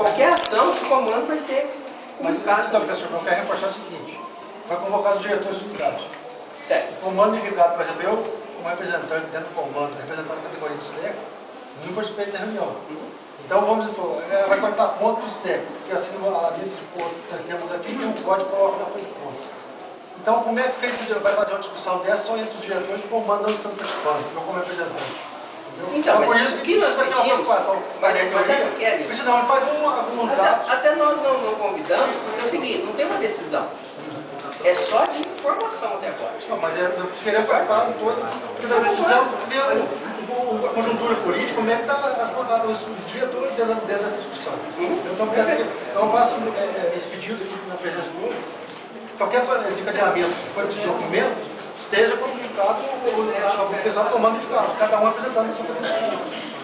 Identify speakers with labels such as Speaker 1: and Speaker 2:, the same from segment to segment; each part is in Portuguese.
Speaker 1: qualquer ação, esse comando vai ser
Speaker 2: indicado. Então, professor, eu quero reforçar o seguinte. Foi convocado os diretores de unidade.
Speaker 1: Certo.
Speaker 2: O comando indicado, por exemplo, eu, como representante dentro do comando, representando a categoria dos técnicos, não participei dessa reunião. Então, vamos dizer, vai cortar ponto dos técnicos, porque assim, a lista de pontos que temos aqui tem um código que coloca na frente de ponto. Então, como é que vai fazer uma discussão dessa só entre os diretores do comando não estão participando, eu como representante?
Speaker 1: Então,
Speaker 2: por isso que nós temos uma preocupação.
Speaker 1: Mas é o que é isso?
Speaker 2: Porque senão ele faz uns atos.
Speaker 1: Até nós não convidamos, porque é o seguinte, não tem uma decisão. É só de informação até agora.
Speaker 2: Não, mas eu queria participar de todas. Porque da decisão, a conjuntura política, como é que está os diretores dentro dessa discussão. Então, eu faço esse pedido aqui na presença do público. Qualquer desencadeamento que for de documento, esteja comunicado o pessoal tomando e ficar, cada um apresentando a sua categoria.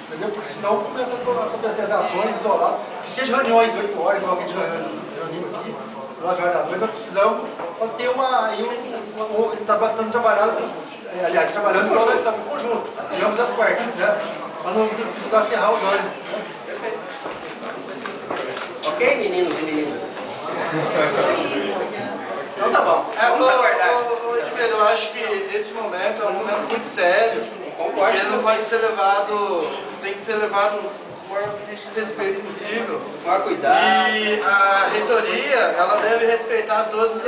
Speaker 2: Entendeu? Porque senão começa a acontecer as ações isoladas, que seja reuniões 8 horas, igual que a gente reuniu aqui, 9 horas da noite, nós precisamos ter estamos trabalhando, aliás, trabalhando igual nós estamos em conjunto, digamos as partes, né? Para não precisar serrar os ânimos.
Speaker 1: Ok, meninos e meninas? Então tá bom. Vamos aguardar.
Speaker 3: Eu acho que esse momento é um momento muito sério.
Speaker 1: Concordo.
Speaker 3: Que ele não pode ser levado, tem que ser levado com o maior respeito possível.
Speaker 1: Com maior cuidado.
Speaker 3: E a reitoria, ela deve respeitar todas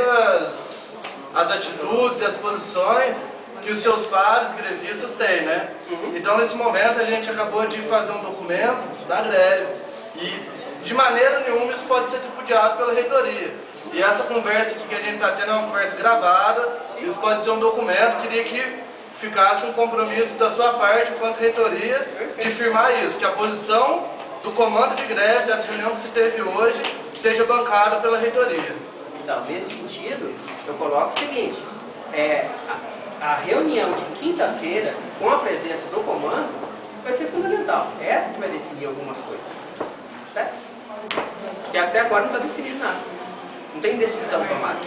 Speaker 3: as atitudes e as posições que os seus pares grevistas têm, né? Então, nesse momento, a gente acabou de fazer um documento da greve. E, de maneira nenhuma, isso pode ser tripudiado pela reitoria. E essa conversa aqui que a gente está tendo é uma conversa gravada. Isso pode ser um documento. Queria que ficasse um compromisso da sua parte, enquanto reitoria, de firmar isso. Que a posição do comando de greve, dessa reunião que se teve hoje, seja bancada pela reitoria.
Speaker 1: Então, nesse sentido, eu coloco o seguinte. A reunião de quinta-feira, com a presença do comando, vai ser fundamental. É essa que vai definir algumas coisas. Certo? E até agora não está definido nada. Não tem decisão tomada.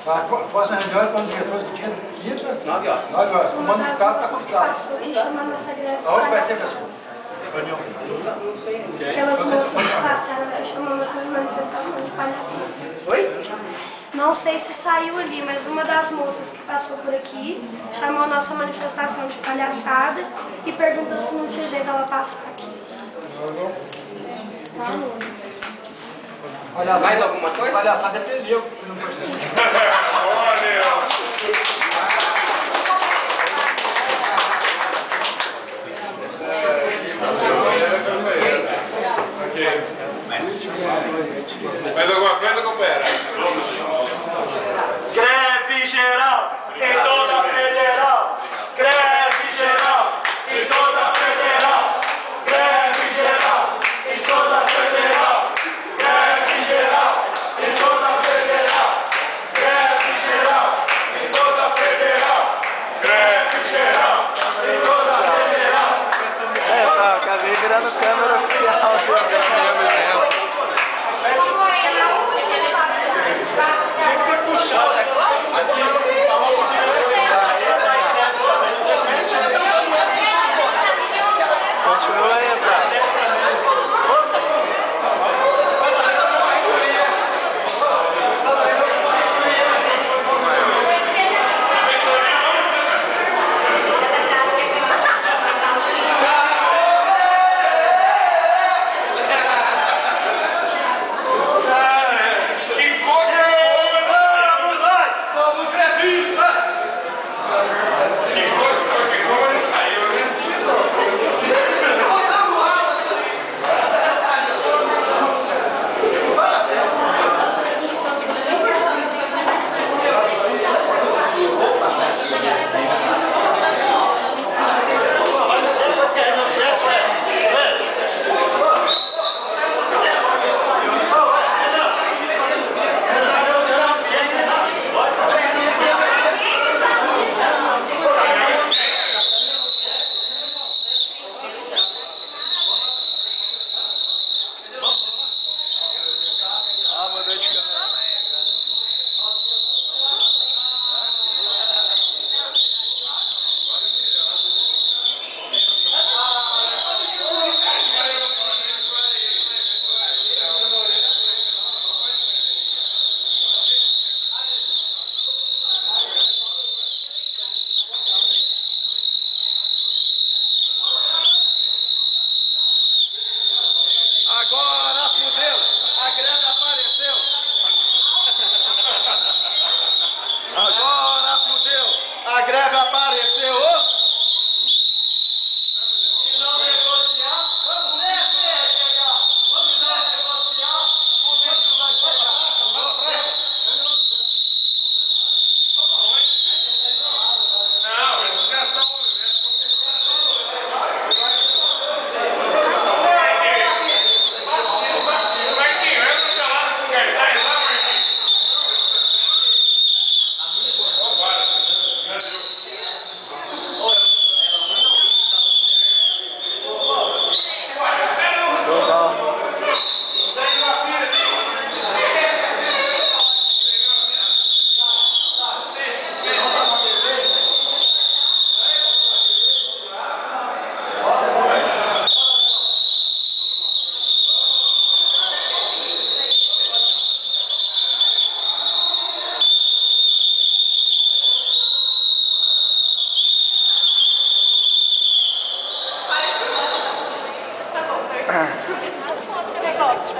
Speaker 2: A próxima reunião é quando os diretores que tinham quinta,
Speaker 1: 9 horas.
Speaker 2: 9 horas. O comando de fato está convidado. Aonde vai ser, pessoal? Reunião.
Speaker 1: Não sei ainda.
Speaker 4: Pelas moças que passaram, chamando essa manifestação de palhaçada.
Speaker 1: Oi?
Speaker 4: Não sei se saiu ali, mas uma das moças que passou por aqui chamou a nossa manifestação de palhaçada e perguntou se não tinha jeito dela passar aqui. Falou.
Speaker 1: Mais alguma coisa?
Speaker 2: Palhaçada é pneu, que não pode ser.
Speaker 5: Mais alguma coisa, companheira?
Speaker 6: Greve geral em toda a federal. Greve geral em toda a federal. Greve geral em toda a federal. Greve geral em toda a federal. Greve geral em toda a federal. Greve geral em toda a federal.
Speaker 3: Acabei virando câmera oficial.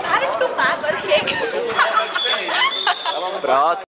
Speaker 7: Para de filmar, agora chega.
Speaker 8: Pronto.